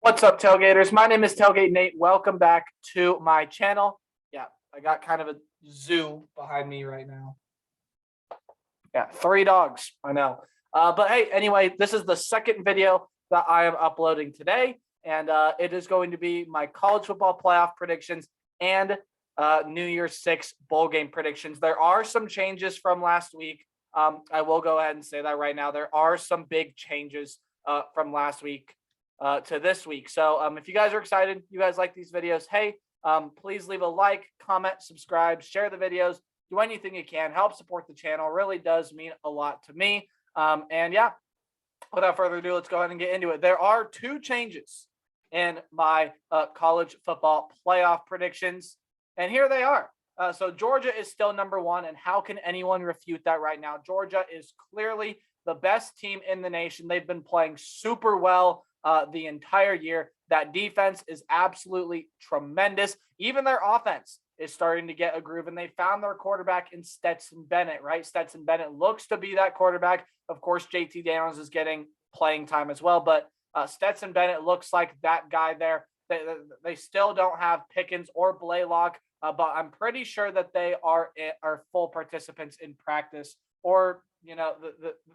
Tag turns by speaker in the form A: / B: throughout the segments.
A: What's up, Tailgaters? My name is Tailgate Nate. Welcome back to my channel. Yeah, I got kind of a zoo behind me right now. Yeah, 3 dogs. I know. But hey, anyway, this is the second video that I am uploading today, and it is going to be my college football playoff predictions and New Year's Six bowl game predictions. There are some changes from last week. I will go ahead and say that right now. There are some big changes from last week to this week. So if you guys are excited, you guys like these videos, hey, please leave a like, comment, subscribe, share the videos, do anything you can, help support the channel. It really does mean a lot to me. And yeah, without further ado, let's go ahead and get into it. There are two changes in my college football playoff predictions, and here they are. So Georgia is still #1, and how can anyone refute that right now? Georgia is clearly the best team in the nation. They've been playing super well the entire year. That defense is absolutely tremendous. Even their offense is starting to get a groove, and they found their quarterback in Stetson Bennett, right? Stetson Bennett looks to be that quarterback. Of course, JT Daniels is getting playing time as well, but Stetson Bennett looks like that guy there. They still don't have Pickens or Blaylock, but I'm pretty sure that they are full participants in practice, or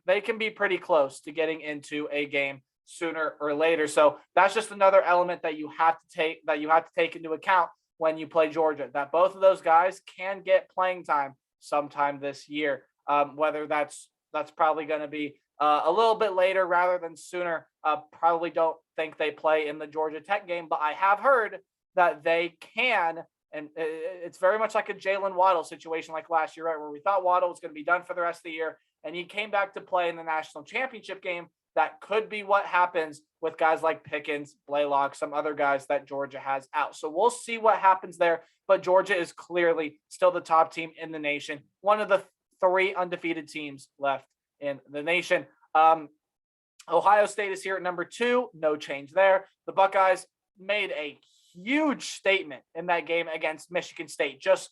A: they can be pretty close to getting into a game sooner or later. So that's just another element that you have to take into account when you play Georgia, that both of those guys can get playing time sometime this year. Whether that's probably going to be a little bit later rather than sooner. Probably don't think they play in the Georgia Tech game, but I have heard that they can. And it's very much like a Jalen Waddle situation like last year, right, where we thought Waddle was going to be done for the rest of the year, and he came back to play in the national championship game. That could be what happens with guys like Pickens, Blaylock, some other guys that Georgia has out. So we'll see what happens there. But Georgia is clearly still the top team in the nation, one of the 3 undefeated teams left in the nation. Ohio State is here at #2. No change there. The Buckeyes made a huge statement in that game against Michigan State. Just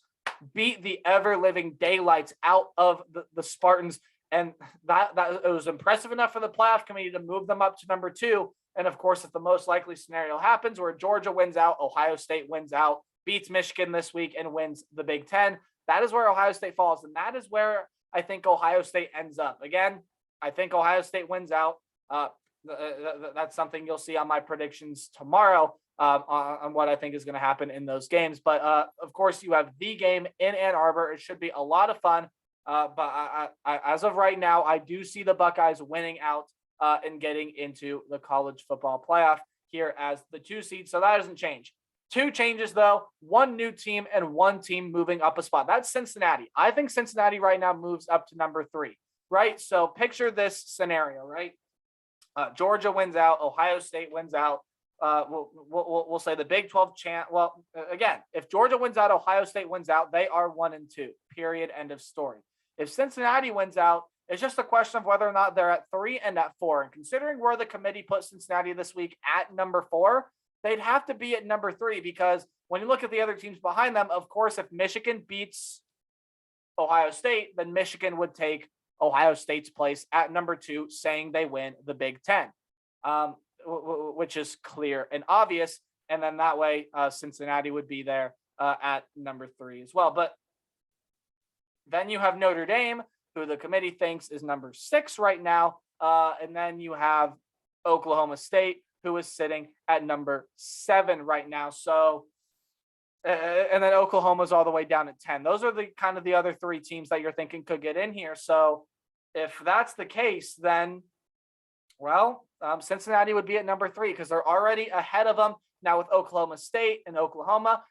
A: beat the ever-living daylights out of the Spartans. And that it was impressive enough for the playoff committee to move them up to #2. And of course, if the most likely scenario happens where Georgia wins out, Ohio State wins out, beats Michigan this week, and wins the Big Ten, that is where Ohio State falls. And that is where I think Ohio State ends up. Again, I think Ohio State wins out. That's something you'll see on my predictions tomorrow on what I think is going to happen in those games. But of course, you have the game in Ann Arbor. It should be a lot of fun. But I, as of right now, I do see the Buckeyes winning out and getting into the college football playoff here as the 2 seed. So that doesn't change. 2 changes, though. 1 new team and 1 team moving up a spot. That's Cincinnati. I think Cincinnati right now moves up to #3, right? So picture this scenario, right? Georgia wins out. Ohio State wins out. We'll say the Big 12 champ. Well, again, if Georgia wins out, Ohio State wins out, they are 1 and 2. Period. End of story. If Cincinnati wins out, it's just a question of whether or not they're at 3 and at 4. And considering where the committee put Cincinnati this week at #4, they'd have to be at #3, because when you look at the other teams behind them, of course, if Michigan beats Ohio State, then Michigan would take Ohio State's place at #2, saying they win the Big Ten, which is clear and obvious. And then that way, Cincinnati would be there at #3 as well. But then you have Notre Dame, who the committee thinks is #6 right now. And then you have Oklahoma State, who is sitting at #7 right now. So, and then Oklahoma's all the way down at 10. Those are the kind of the other 3 teams that you're thinking could get in here. So if that's the case, then, well, Cincinnati would be at #3 because they're already ahead of them. Now with Oklahoma State and Oklahoma,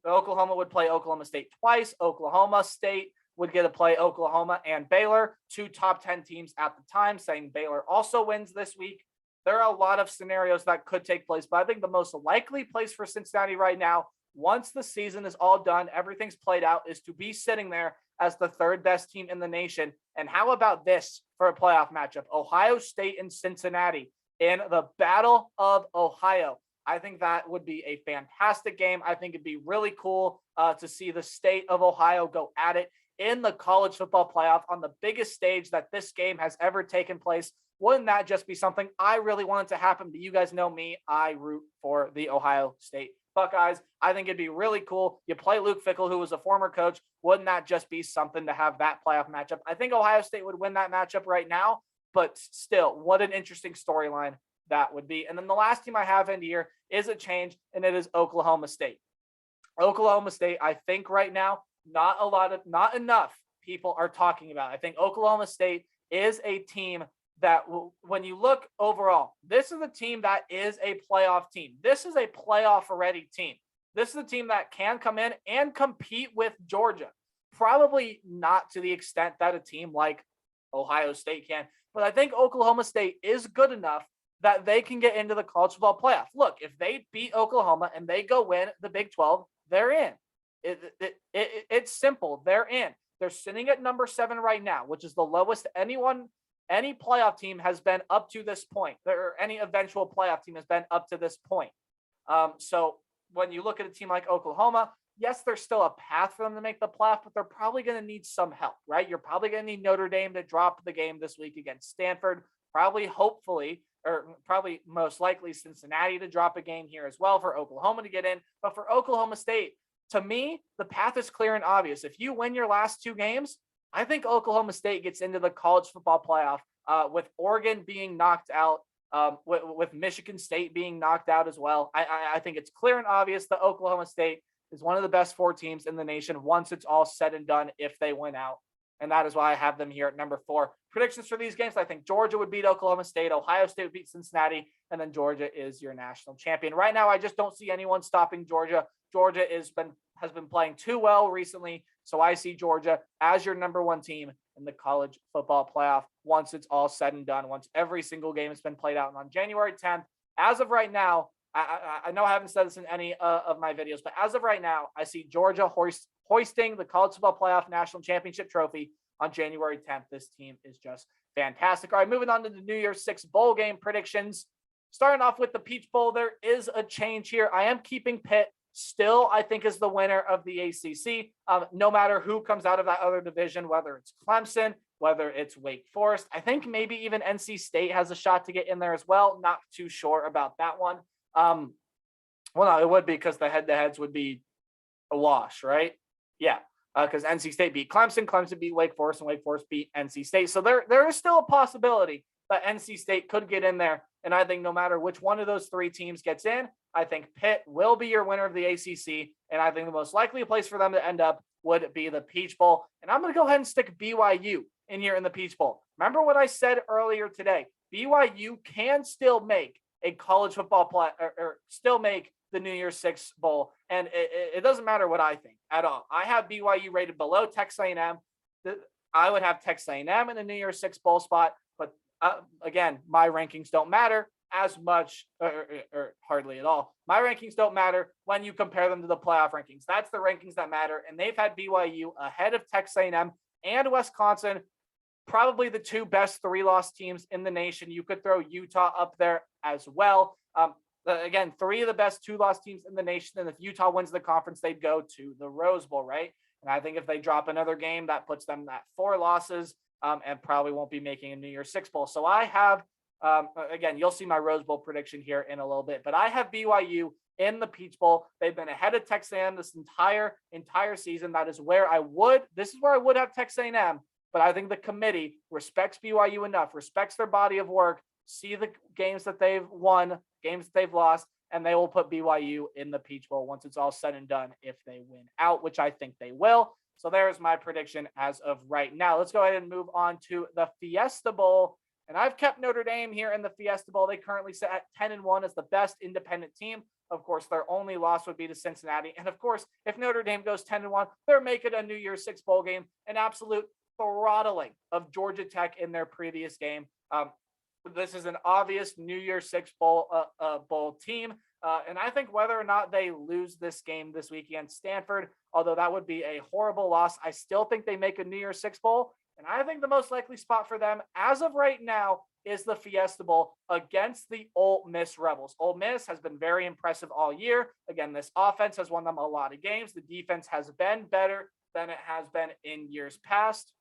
A: Oklahoma would play Oklahoma State twice. Oklahoma State would get to play Oklahoma and Baylor, 2 top 10 teams at the time, saying Baylor also wins this week. There are a lot of scenarios that could take place, but I think the most likely place for Cincinnati right now, once the season is all done, everything's played out, is to be sitting there as the 3rd best team in the nation. And how about this for a playoff matchup? Ohio State and Cincinnati in the Battle of Ohio. I think that would be a fantastic game. I think it'd be really cool to see the state of Ohio go at it in the college football playoff on the biggest stage that this game has ever taken place, Wouldn't that just be something I really wanted to happen? But you guys know me, I root for the Ohio State Buckeyes. I think it'd be really cool. You play Luke Fickell, who was a former coach. Wouldn't that just be something to have that playoff matchup? I think Ohio State would win that matchup right now, but still, what an interesting storyline that would be. And then the last team I have in here is a change, and it is Oklahoma State. Oklahoma State, I think right now, not enough people are talking about. I think Oklahoma State is a team that when you look overall, this is a team that is a playoff team. This is a playoff ready team. This is a team that can come in and compete with Georgia. Probably not to the extent that a team like Ohio State can, but I think Oklahoma State is good enough that they can get into the college football playoff. Look, if they beat Oklahoma and they go win the Big 12, they're in. It's simple. They're in. They're sitting at number 7 right now, which is the lowest any playoff team has been up to this point, or any eventual playoff team has been up to this point. So when you look at a team like Oklahoma, yes, there's still a path for them to make the playoff, but they're probably going to need some help, right? You're probably going to need Notre Dame to drop the game this week against Stanford, hopefully, or probably most likely Cincinnati to drop a game here as well for Oklahoma to get in. But for Oklahoma State, to me, the path is clear and obvious. If you win your last 2 games, I think Oklahoma State gets into the college football playoff, with Oregon being knocked out, with Michigan State being knocked out as well. I think it's clear and obvious that Oklahoma State is one of the best 4 teams in the nation once it's all said and done if they win out. And that is why I have them here at number 4. Predictions for these games, I think Georgia would beat Oklahoma State, Ohio State would beat Cincinnati, and then Georgia is your national champion. Right now, I just don't see anyone stopping Georgia. Georgia has been playing too well recently, so I see Georgia as your number 1 team in the college football playoff once it's all said and done, once every single game has been played out. And on January 10th, as of right now, I know I haven't said this in any of my videos, but as of right now, I see Georgia hoisting the college football playoff national championship trophy on January 10th. This team is just fantastic. All right, moving on to the New Year's 6 bowl game predictions. Starting off with the Peach Bowl, there is a change here. I am keeping Pitt. Still, I think, is the winner of the ACC, no matter who comes out of that other division, whether it's Clemson, whether it's Wake Forest. I think maybe even NC State has a shot to get in there as well. Not too sure about that one. Well, no, it would be because the head-to-heads would be a wash, right? Yeah, because NC State beat Clemson, Clemson beat Wake Forest, and Wake Forest beat NC State. So there is still a possibility that NC State could get in there. And I think no matter which one of those 3 teams gets in, I think Pitt will be your winner of the ACC. And I think the most likely place for them to end up would be the Peach Bowl. And I'm going to go ahead and stick BYU in here in the Peach Bowl. Remember what I said earlier today. BYU can still make a college football play, or still make the New Year's 6 Bowl. And it doesn't matter what I think at all. I have BYU rated below Texas A&M. I would have Texas A&M in the New Year's 6 Bowl spot. But again, my rankings don't matter as much, or hardly at all. My rankings don't matter when you compare them to the playoff rankings. That's the rankings that matter. And they've had BYU ahead of Texas A&M and Wisconsin, probably the 2 best 3-loss teams in the nation. You could throw Utah up there as well. Again, 3 of the best 2-loss teams in the nation. And if Utah wins the conference, they'd go to the Rose Bowl, right? And I think if they drop another game, that puts them at 4 losses, and probably won't be making a New Year's 6 Bowl. So I have, again, you'll see my Rose Bowl prediction here in a little bit, but I have BYU in the Peach Bowl. They've been ahead of Texas A&M this entire season. This is where I would have Texas A&M, but I think the committee respects BYU enough, respects their body of work, see the games that they've won, games that they've lost, and they will put BYU in the Peach Bowl once it's all said and done if they win out, which I think they will. So there's my prediction as of right now. Let's go ahead and move on to the Fiesta Bowl. And I've kept Notre Dame here in the Fiesta Bowl. They currently sit at 10-1 as the best independent team. Of course, their only loss would be to Cincinnati. And of course, if Notre Dame goes 10-1, they're making a New Year's 6 bowl game, an absolute throttling of Georgia Tech in their previous game. This is an obvious New Year's 6 bowl team. And I think whether or not they lose this game this week against Stanford, although that would be a horrible loss, I still think they make a New Year's 6 bowl. And I think the most likely spot for them as of right now is the Fiesta Bowl against the Ole Miss Rebels. Ole Miss has been very impressive all year. Again, this offense has won them a lot of games. The defense has been better than it has been in years past.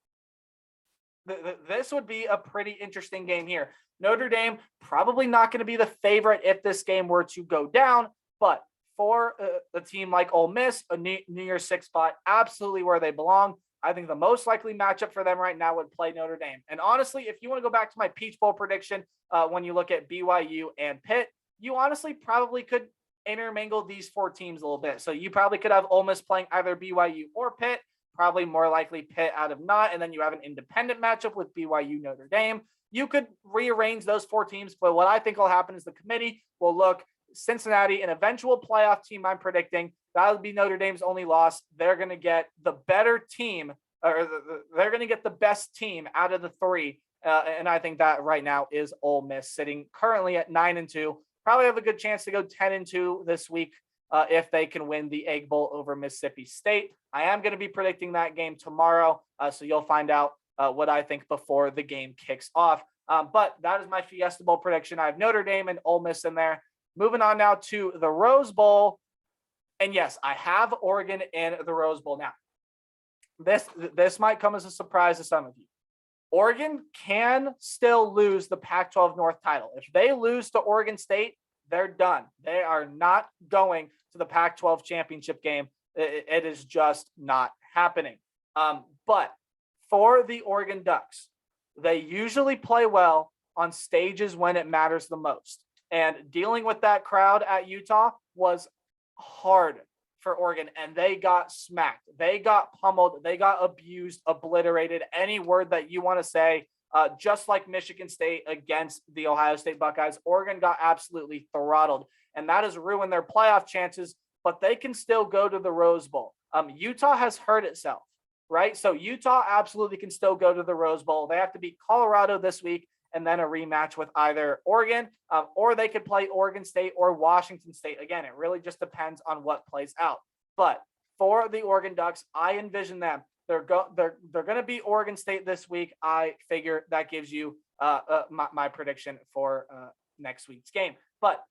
A: this would be a pretty interesting game here. Notre Dame probably not going to be the favorite if this game were to go down, but for a team like Ole Miss, a New Year's Six spot, absolutely where they belong. I think the most likely matchup for them right now would play Notre Dame. And honestly, if you want to go back to my Peach Bowl prediction, when you look at BYU and Pitt, you honestly probably could intermingle these four teams a little bit. So you probably could have Ole Miss playing either BYU or Pitt, probably more likely Pitt out of not, and then you have an independent matchup with BYU Notre Dame. You could rearrange those four teams, but what I think will happen is the committee will look Cincinnati, an eventual playoff team I'm predicting. That would be Notre Dame's only loss. They're going to get the better team, or they're going to get the best team out of the three. And I think that right now is Ole Miss, sitting currently at 9-2. Probably have a good chance to go 10-2 this week if they can win the Egg Bowl over Mississippi State. I am going to be predicting that game tomorrow, so you'll find out what I think before the game kicks off. But that is my Fiesta Bowl prediction. I have Notre Dame and Ole Miss in there. Moving on now to the Rose Bowl. And yes, I have Oregon in the Rose Bowl. Now, this might come as a surprise to some of you. Oregon can still lose the Pac-12 North title. If they lose to Oregon State, they're done. They are not going to the Pac-12 championship game. It is just not happening. But for the Oregon Ducks, they usually play well on stages when it matters the most. And dealing with that crowd at Utah was hard for Oregon, and they got smacked. They got pummeled. They got abused, obliterated, any word that you want to say, just like Michigan State against the Ohio State Buckeyes. Oregon got absolutely throttled, and that has ruined their playoff chances, but they can still go to the Rose Bowl. Utah has hurt itself, right? So Utah absolutely can still go to the Rose Bowl. They have to beat Colorado this week, and then a rematch with either Oregon, or they could play Oregon State or Washington State. Again, it really just depends on what plays out. But for the Oregon Ducks, I envision them. They're going to beat Oregon State this week. I figure that gives you my prediction for next week's game. But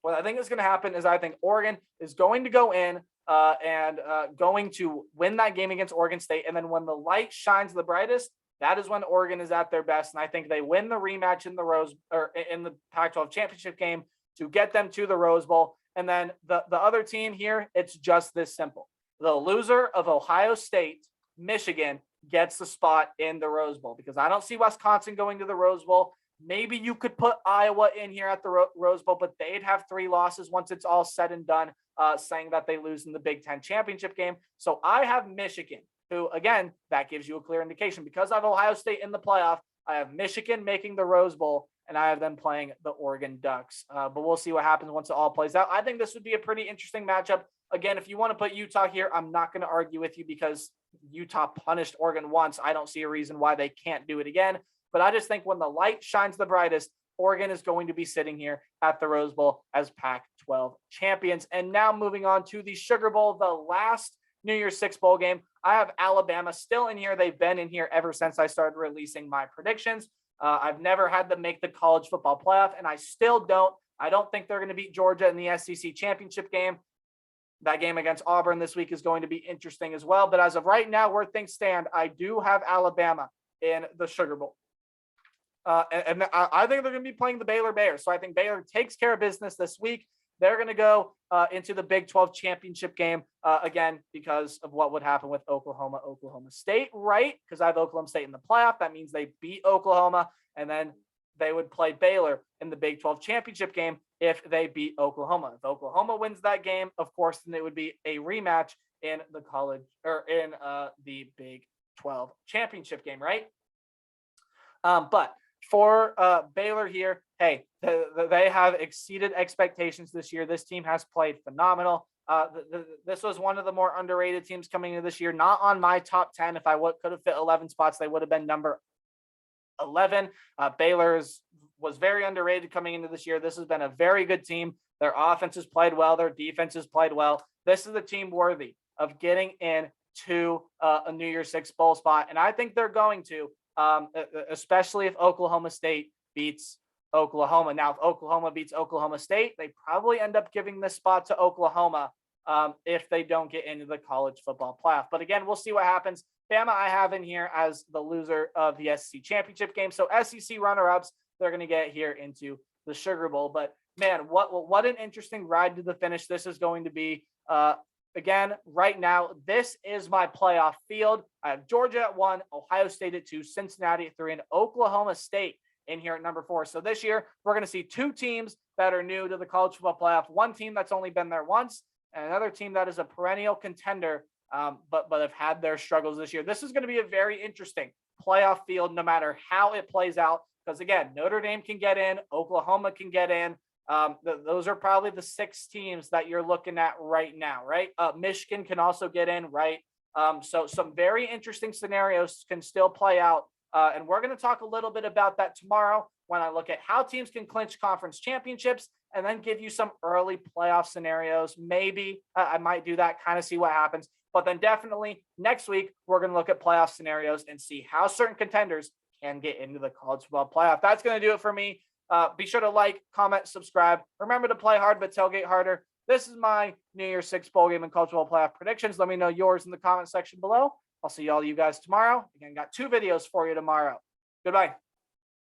A: what I think is going to happen is I think Oregon is going to go in and going to win that game against Oregon State. And then when the light shines the brightest, that is when Oregon is at their best. And I think they win the rematch in the Pac-12 championship game to get them to the Rose Bowl. And then the other team here, it's just this simple. The loser of Ohio State, Michigan, gets the spot in the Rose Bowl, because I don't see Wisconsin going to the Rose Bowl. Maybe you could put Iowa in here at the Rose Bowl, but they'd have 3 losses once it's all said and done, saying that they lose in the Big Ten championship game. So I have Michigan, who, again, that gives you a clear indication. Because I have Ohio State in the playoff, I have Michigan making the Rose Bowl, and I have them playing the Oregon Ducks. But we'll see what happens once it all plays out. I think this would be a pretty interesting matchup. Again, if you want to put Utah here, I'm not going to argue with you, because Utah punished Oregon once. I don't see a reason why they can't do it again. But I just think when the light shines the brightest, Oregon is going to be sitting here at the Rose Bowl as Pac-12 champions. And now moving on to the Sugar Bowl, the last New Year's Six bowl game. I have Alabama still in here. They've been in here ever since I started releasing my predictions. I've never had them make the college football playoff, and I still don't. I don't think they're going to beat Georgia in the SEC championship game. That game against Auburn this week is going to be interesting as well. But as of right now, where things stand, I do have Alabama in the Sugar Bowl. And I think they're going to be playing the Baylor Bears. So I think Baylor takes care of business this week. They're going to go into the Big 12 championship game again, because of what would happen with Oklahoma State, right? Because I have Oklahoma State in the playoff. That means they beat Oklahoma, and then they would play Baylor in the Big 12 championship game if they beat Oklahoma. If Oklahoma wins that game, of course, then it would be a rematch in the college, or in the Big 12 championship game, right? But for Baylor here, hey, they have exceeded expectations this year. This team has played phenomenal. This was one of the more underrated teams coming into this year. Not on my top 10. If I could have fit 11 spots, they would have been number 11. Baylor was very underrated coming into this year. This has been a very good team. Their offense has played well. Their defense has played well. This is a team worthy of getting into a New Year's Six bowl spot. And I think they're going to. Especially if Oklahoma State beats Oklahoma. Now, if Oklahoma beats Oklahoma State, they probably end up giving this spot to Oklahoma if they don't get into the college football playoff. But again, we'll see what happens. Bama, I have in here as the loser of the SEC championship game. So SEC runner-ups, they're going to get here into the Sugar Bowl. But man, what an interesting ride to the finish this is going to be. Again, right now, this is my playoff field. I have Georgia at 1, Ohio State at 2, Cincinnati at 3, and Oklahoma State in here at number 4. So this year, we're going to see 2 teams that are new to the college football playoff, 1 team that's only been there once, and another team that is a perennial contender, but have had their struggles this year. This is going to be a very interesting playoff field, no matter how it plays out, because again, Notre Dame can get in, Oklahoma can get in. Those are probably the 6 teams that you're looking at right now, right? Michigan can also get in, right? So some very interesting scenarios can still play out. And we're going to talk a little bit about that tomorrow when I look at how teams can clinch conference championships and then give you some early playoff scenarios. Maybe I might do that, kind of see what happens. But then definitely next week, we're going to look at playoff scenarios and see how certain contenders can get into the college football playoff. That's going to do it for me. Be sure to like, comment, subscribe. Remember to play hard, but tailgate harder. This is my New Year's 6 bowl game and college football playoff predictions. Let me know yours in the comment section below. I'll see all you guys tomorrow. Again, got 2 videos for you tomorrow. Goodbye.